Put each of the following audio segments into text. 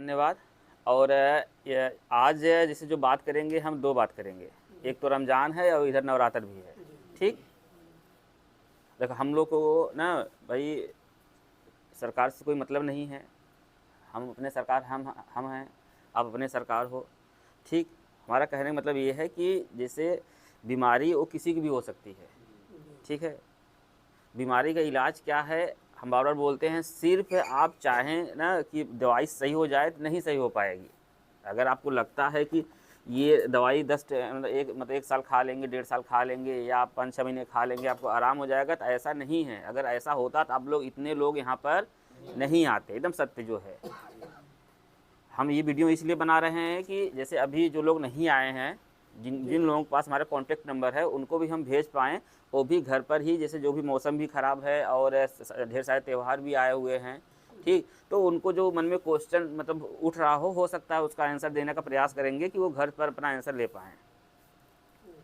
धन्यवाद। और आज जैसे जो बात करेंगे, हम 2 बात करेंगे। एक तो रमज़ान है और इधर नवरात्र भी है, ठीक? देखो हम लोग को ना भाई सरकार से कोई मतलब नहीं है। हम अपने सरकार हम हैं, आप अपने सरकार हो, ठीक? हमारा कहने का मतलब ये है कि जैसे बीमारी वो किसी की भी हो सकती है, ठीक है? बीमारी का इलाज क्या है, हम बार-बार बोलते हैं, सिर्फ़ आप चाहें ना कि दवाई सही हो जाए तो नहीं सही हो पाएगी। अगर आपको लगता है कि ये दवाई 10 मतलब 1 साल खा लेंगे, 1.5 साल खा लेंगे या 5-6 महीने खा लेंगे, आपको आराम हो जाएगा, तो ऐसा नहीं है। अगर ऐसा होता तो आप लोग इतने लोग यहाँ पर नहीं आते, एकदम सत्य जो है। हम ये वीडियो इसलिए बना रहे हैं कि जैसे अभी जो लोग नहीं आए हैं, जिन जिन लोगों के पास हमारा कॉन्टैक्ट नंबर है, उनको भी हम भेज पाएँ, वो भी घर पर ही, जैसे जो भी मौसम भी ख़राब है और ढेर सारे त्यौहार भी आए हुए हैं, ठीक? तो उनको जो मन में क्वेश्चन मतलब उठ रहा हो सकता है उसका आंसर देने का प्रयास करेंगे कि वो घर पर अपना आंसर ले पाएँ,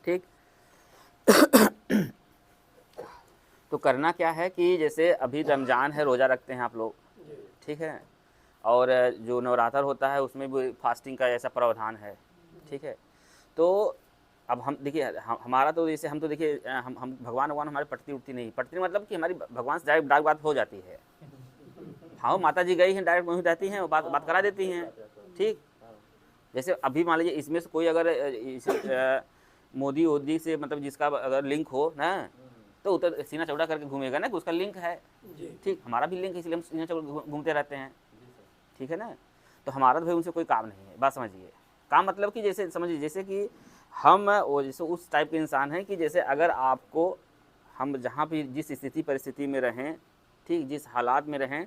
ठीक? तो करना क्या है कि जैसे अभी रमज़ान है, रोज़ा रखते हैं आप लोग, ठीक है? और जो नवरात्र होता है उसमें भी फास्टिंग का ऐसा प्रावधान है, ठीक है? तो अब हम देखिए हमारा तो जैसे हम तो देखिए हम भगवान हमारे पटती-उटती नहीं, पटती मतलब कि हमारी भगवान से डायरेक्ट बात हो जाती है। हाँ, माता जी गई हैं, डायरेक्ट वहीं रहती हैं, वो बात बात करा देती हैं, ठीक? जैसे अभी मान लीजिए इसमें से कोई अगर मोदी-वोदी से मतलब जिसका अगर लिंक हो ना, तो उधर सीना चौड़ा करके घूमेगा ना कि उसका लिंक है, ठीक? हमारा भी लिंक है, इसलिए हम सीना चौड़ा घूमते रहते हैं, ठीक है ना? तो हमारा तो भाई उनसे कोई काम नहीं है, बात समझिए। काम मतलब कि जैसे समझिए जैसे कि हम वो जैसे उस टाइप के इंसान हैं कि जैसे अगर आपको हम जहाँ भी जिस स्थिति परिस्थिति में रहें, ठीक? जिस हालात में रहें,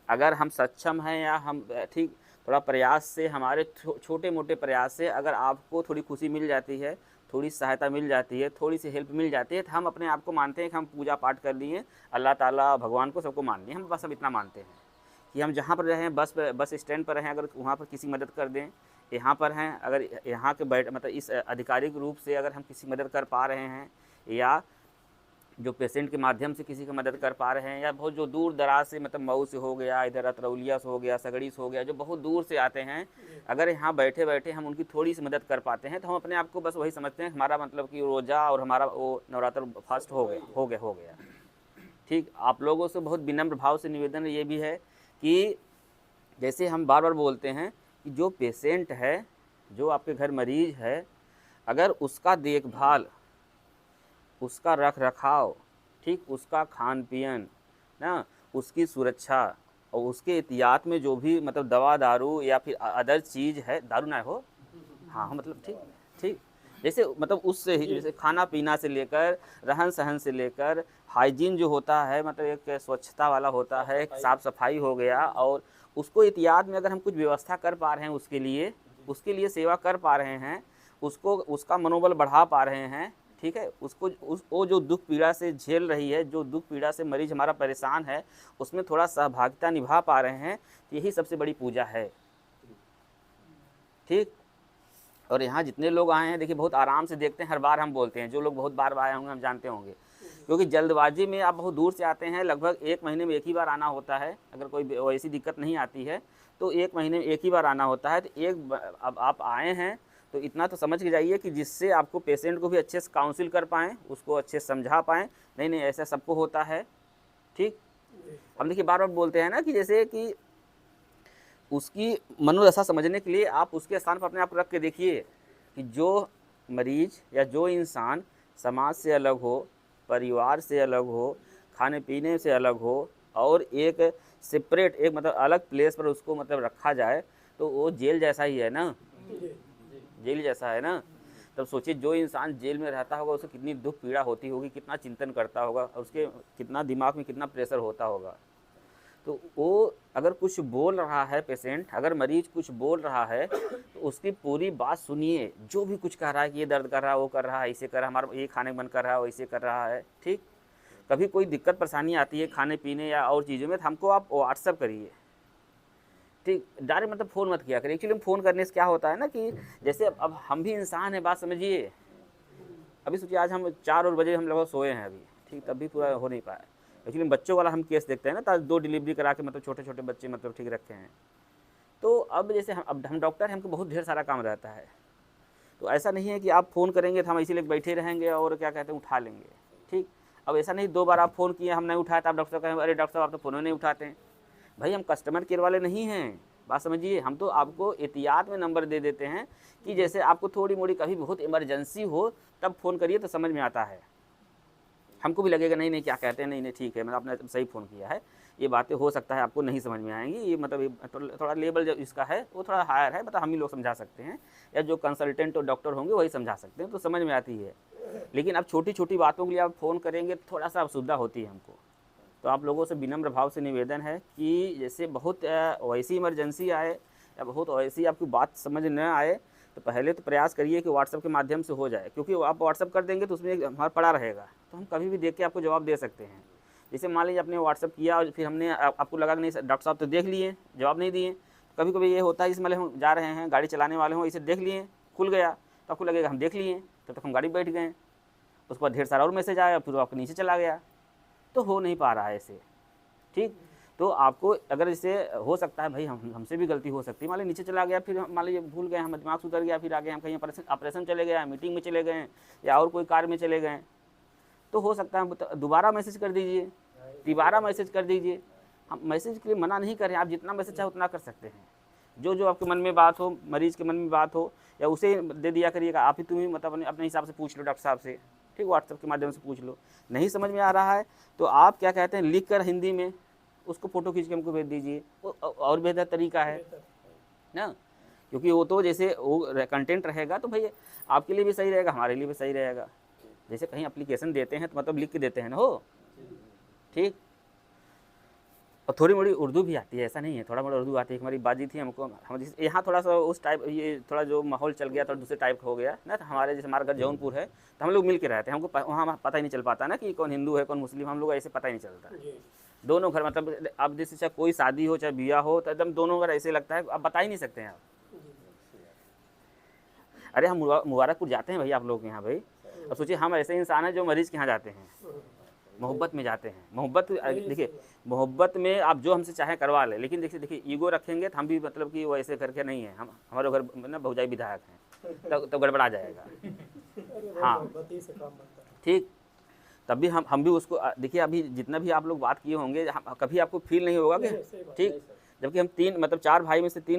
अगर हम सक्षम हैं या हम ठीक थोड़ा प्रयास से हमारे छोटे-मोटे प्रयास से अगर आपको थोड़ी खुशी मिल जाती है, थोड़ी सहायता मिल जाती है, थोड़ी-सी हेल्प मिल जाती है, तो हम अपने आप को मानते हैं कि हम पूजा पाठ कर लिए, अल्लाह ताला, भगवान को सबको मान लिए, हम बस अब इतना मानते हैं। कि हम जहाँ पर रहें बस स्टैंड पर रहें, अगर वहाँ पर किसी मदद कर दें, यहाँ पर हैं अगर यहाँ के बैठ मतलब इस आधिकारिक रूप से अगर हम किसी मदद कर पा रहे हैं या जो पेशेंट के माध्यम से किसी की मदद कर पा रहे हैं या बहुत जो दूर दराज से मतलब मऊ से हो गया, इधर अतरौलिया से हो गया, सगड़ी से हो गया, जो बहुत दूर से आते हैं, अगर यहाँ बैठे बैठे हम उनकी थोड़ी सी मदद कर पाते हैं तो हम अपने आप को बस वही समझते हैं हमारा मतलब कि रोज़ा और हमारा वो नवरात्र फास्ट हो गया। ठीक, आप लोगों से बहुत विनम्र भाव से निवेदन ये भी है कि जैसे हम बार-बार बोलते हैं कि जो पेशेंट है, जो आपके घर मरीज़ है, अगर उसका देखभाल, उसका रख-रखाव, ठीक, उसका खान-पियन, ना, उसकी सुरक्षा और उसके एहतियात में जो भी मतलब दवा-दारू या फिर अदर चीज़ है, दारू ना हो, हाँ, मतलब ठीक, ठीक। जैसे मतलब उससे ही जैसे खाना-पीना से लेकर, रहन-सहन से लेकर, हाइजीन जो होता है मतलब एक स्वच्छता वाला होता है, एक साफ-सफाई हो गया और उसको एहतियात में अगर हम कुछ व्यवस्था कर पा रहे हैं उसके लिए सेवा कर पा रहे हैं, उसको उसका मनोबल बढ़ा पा रहे हैं, ठीक है? उसको वो जो दुःख पीड़ा से झेल रही है, जो दुःख पीड़ा से मरीज़ हमारा परेशान है, उसमें थोड़ा सहभागिता निभा पा रहे हैं, तो यही सबसे बड़ी पूजा है। ठीक? और यहाँ जितने लोग आए हैं देखिए बहुत आराम से देखते हैं, हर बार हम बोलते हैं, जो लोग बहुत बार आए होंगे हम जानते होंगे, क्योंकि जल्दबाजी में आप बहुत दूर से आते हैं, लगभग 1 महीने में 1 ही बार आना होता है, अगर कोई वैसी दिक्कत नहीं आती है, तो 1 महीने में 1 ही बार आना होता है, तो अब आप आए हैं, तो इतना तो समझ के जाइए कि जिससे आपको पेशेंट को भी अच्छे से काउंसिल कर पाएँ, उसको अच्छे से समझा पाएँ, नहीं, ऐसा सबको होता है, ठीक? हम देखिए बार-बार बोलते हैं ना कि जैसे कि उसकी मनोदशा समझने के लिए आप उसके स्थान पर अपने आप रख के देखिए कि जो मरीज़ या जो इंसान समाज से अलग हो, परिवार से अलग हो, खाने-पीने से अलग हो और एक सेपरेट एक मतलब अलग प्लेस पर उसको मतलब रखा जाए, तो वो जेल जैसा ही है ना, जेल जैसा है ना। तब सोचिए जो इंसान जेल में रहता होगा उसे कितनी दुःख पीड़ा होती होगी, कितना चिंतन करता होगा और उसके कितना दिमाग में कितना प्रेशर होता होगा। तो वो अगर कुछ बोल रहा है पेशेंट, अगर मरीज़ कुछ बोल रहा है, तो उसकी पूरी बात सुनिए, जो भी कुछ कह रहा है कि ये दर्द कर रहा है, वो कर रहा है, ऐसे कर रहा है, हमारा ये खाने का मन कर रहा है, वैसे कर रहा है, ठीक? कभी कोई दिक्कत परेशानी आती है खाने-पीने या और चीज़ों में, तो हमको आप व्हाट्सएप करिए, ठीक? डायरेक्ट मतलब फ़ोन मत किया करिए। एक्चुअली फ़ोन करने से क्या होता है ना कि जैसे अब हम भी इंसान हैं, बात समझिए। अभी सोचिए आज हम 4 और बजे हम लगभग सोए हैं अभी, ठीक? तब भी पूरा हो नहीं पाया। एक्चुअली बच्चों वाला हम केस देखते हैं ना, तो 2 डिलीवरी करा के मतलब छोटे-छोटे बच्चे मतलब ठीक रखे हैं। तो अब जैसे हम डॉक्टर हैं, हमको बहुत ढेर सारा काम रहता है, तो ऐसा नहीं है कि आप फ़ोन करेंगे तो हम इसीलिए बैठे रहेंगे और क्या कहते हैं उठा लेंगे, ठीक। अब ऐसा नहीं 2 बार आप फ़ोन किए हम नहीं उठाया तो आप डॉक्टर साहब कहें अरे डॉक्टर साहब आप तो फ़ोन नहीं उठाते हैं। भाई हम कस्टमर केयर वाले नहीं हैं, बात समझिए। हम तो आपको एहतियात में नंबर दे देते हैं कि जैसे आपको थोड़ी मोड़ी कभी बहुत इमरजेंसी हो तब फ़ोन करिए तो समझ में आता है। हमको भी लगेगा नहीं क्या कहते हैं, नहीं ठीक है, मतलब आपने सही फ़ोन किया है, ये बातें हो सकता है आपको नहीं समझ में आएंगी, ये मतलब ये थोड़ा लेवल जो इसका है वो थोड़ा हायर है, मतलब हम ही लोग समझा सकते हैं या जो कंसल्टेंट और डॉक्टर होंगे वही समझा सकते हैं, तो समझ में आती है। लेकिन अब छोटी छोटी बातों के लिए आप फ़ोन करेंगे थोड़ा सा असुविधा होती है हमको। तो आप लोगों से विनम्र भाव से निवेदन है कि जैसे बहुत वैसी इमरजेंसी आए या बहुत वैसी आपकी बात समझ न आए तो पहले तो प्रयास करिए कि व्हाट्सएप के माध्यम से हो जाए, क्योंकि आप व्हाट्सएप कर देंगे तो उसमें हमारा पड़ा रहेगा, तो हम कभी भी देख के आपको जवाब दे सकते हैं। जैसे मान लीजिए आपने व्हाट्सएप किया और फिर हमने आपको लगा कि नहीं डॉक्टर साहब तो देख लिए, जवाब नहीं दिए। कभी कभी ये होता है इसमें हम जा रहे हैं, गाड़ी चलाने वाले हों, इसे देख लिए, खुल गया तो आपको लगेगा हम देख लिए, तब तक हम गाड़ी बैठ गए, उसके बाद ढेर सारा और मैसेज आया, फिर वो आपके नीचे चला गया, तो हो नहीं पा रहा है ऐसे, ठीक। तो आपको अगर इसे हो सकता है भाई हमसे भी गलती हो सकती है, मान लीजिए नीचे चला गया, फिर मान लीजिए भूल गए, हम दिमाग से उतर गया, फिर आगे हम कहीं ऑपरेशन चले गए, मीटिंग में चले गए या और कोई कार्य में चले गए, तो हो सकता है दोबारा मैसेज कर दीजिए, दोबारा मैसेज कर दीजिए। हम मैसेज के लिए मना नहीं कर रहे हैं, आप जितना मैसेज चाहे उतना कर सकते हैं, जो आपके मन में बात हो, मरीज़ के मन में बात हो, या उसे दे दिया करिएगा, आप ही तुम्हें मतलब अपने हिसाब से पूछ लो डॉक्टर साहब से, ठीक, व्हाट्सएप के माध्यम से पूछ लो। नहीं समझ में आ रहा है तो आप क्या कहते हैं लिख कर हिंदी में उसको फ़ोटो खींच के हमको भेज दीजिए, और बेहतर तरीका है ना, क्योंकि वो तो जैसे वो कंटेंट रहेगा तो भाई आपके लिए भी सही रहेगा, हमारे लिए भी सही रहेगा। जैसे कहीं एप्लीकेशन देते हैं तो मतलब लिख के देते हैं ना, हो ठीक। और थोड़ी मोड़ी उर्दू भी आती है, ऐसा नहीं है, थोड़ा मोड़ा उर्दू आती है। हमारी बाजी थी, हमको हम यहाँ थोड़ा सा उस टाइप, ये थोड़ा जो माहौल चल गया थोड़ा दूसरे टाइप का हो गया ना, तो हमारे जैसे हमारा घर जौनपुर है तो हम लोग मिल के रहते हैं, हमको वहाँ पता ही नहीं चल पाता ना कि कौन हिंदू है कौन मुस्लिम, हम लोग ऐसे पता ही नहीं चलता। दोनों घर मतलब अब जैसे चाहे कोई शादी हो चाहे ब्याह हो तो एकदम दोनों घर ऐसे लगता है, अब बता ही नहीं सकते हैं आप। अरे हम मुबारकपुर जाते हैं भाई आप लोग के यहाँ भाई, अब सोचिए हम ऐसे इंसान हैं जो मरीज़ के यहाँ जाते हैं, मोहब्बत में जाते हैं। मोहब्बत देखिए, मोहब्बत में आप जो हमसे चाहें करवा लें, लेकिन देखिए ईगो रखेंगे तो हम भी मतलब कि वो ऐसे करके नहीं है, हम हमारे घर ना भौजाई विधायक हैं तो गड़बड़ा जाएगा। हाँ ठीक, तब भी हम भी उसको देखिए, अभी जितना भी आप लोग बात किए होंगे कभी आपको फील नहीं होगा कि ठीक, जबकि हम 4 भाई में से 3